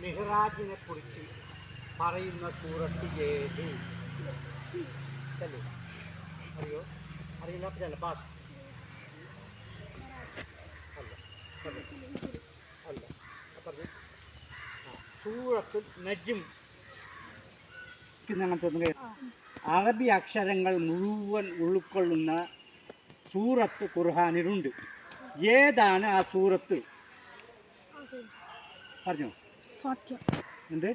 മിഹ്റാജിനെ കുറിച്ച് പറയുന്ന സൂറത്ത് ഏത്? അറിയോ? അറിയില്ല പാസ്. അല്ല പറഞ്ഞു. സൂറത്ത് നജ്ം. അറബി അക്ഷരങ്ങൾ മുഴുവൻ ഉൾക്കൊള്ളുന്ന സൂറത്ത് ഖുർആനിലുണ്ട്. ഏതാണ് ആ സൂറത്ത്? പറഞ്ഞോ. എന്ത്?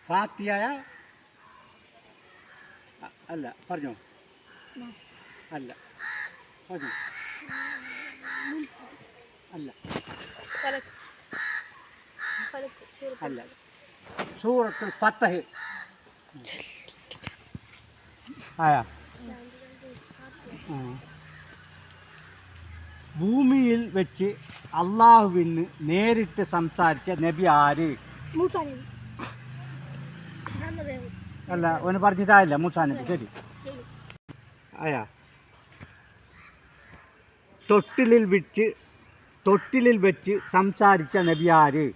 ഫാത്തിഹ അല്ല. പറഞ്ഞോ. അല്ല. പറഞ്ഞോ. അല്ല. അല്ല. സൂറത്തുൽ ഫത്ഹ്. ആയാ? ഭൂമിയിൽ വെച്ച് അള്ളാഹുവിന് നേരിട്ട് സംസാരിച്ച നബി ആര്? അല്ല, ഒന്ന് പറഞ്ഞിട്ടായില്ല. മൂസാ നബി. ശരി. ആയാ? തൊട്ടിലിൽ വെച്ച് സംസാരിച്ച നബി ആര്?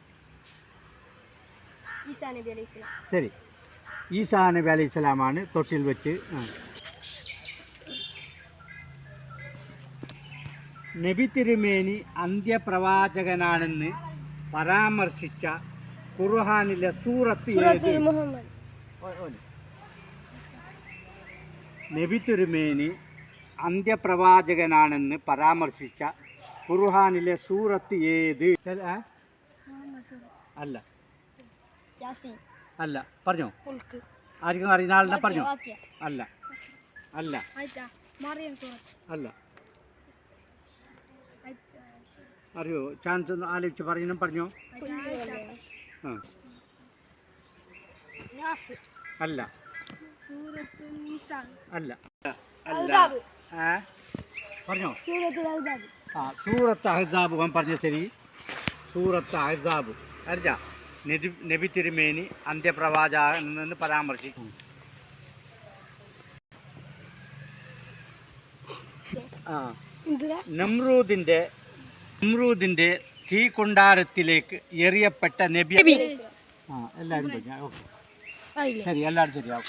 ശരി, ഈസാ നബി അലൈഹി സ്വലാമാണ് തൊട്ടിൽ വെച്ച്. നബി തിരുമേനി അന്ത്യപ്രവാചകനാണെന്ന് പരാമർശിച്ച ഖുർആനിലെ സൂറത്ത് ഏത്? നബി തിരുമേനി അന്ത്യപ്രവാചകനാണെന്ന് പരാമർശിച്ച ഖുർആനിലെ സൂറത്ത് ഏത്? അല്ല. അല്ല. പറഞ്ഞോ. ആർക്കും അറിയുന്ന ആളിനെ പറഞ്ഞോ. അല്ല. അല്ല. അല്ല. അറിയോ? ചാൻസ് ഒന്ന് ആലോചിച്ച് പറയുന്നു. പറഞ്ഞോ. അല്ല. അല്ല. അല്ല. പറഞ്ഞോ. സൂറത്ത് അഹ്സാബ്. പറഞ്ഞ ശരി. സൂറത്ത് അഹ്സാബ് അറിഞ്ഞ നബി തിരുമേനി അന്ത്യപ്രവാചകനെന്ന് പരാമർശിക്കും. നമ്രൂദിന്റെ തീ കൊണ്ടാരത്തിലേക്ക് എറിയപ്പെട്ട നബി. എല്ലാവരും ശരി. എല്ലാവരും ശരിയാവും.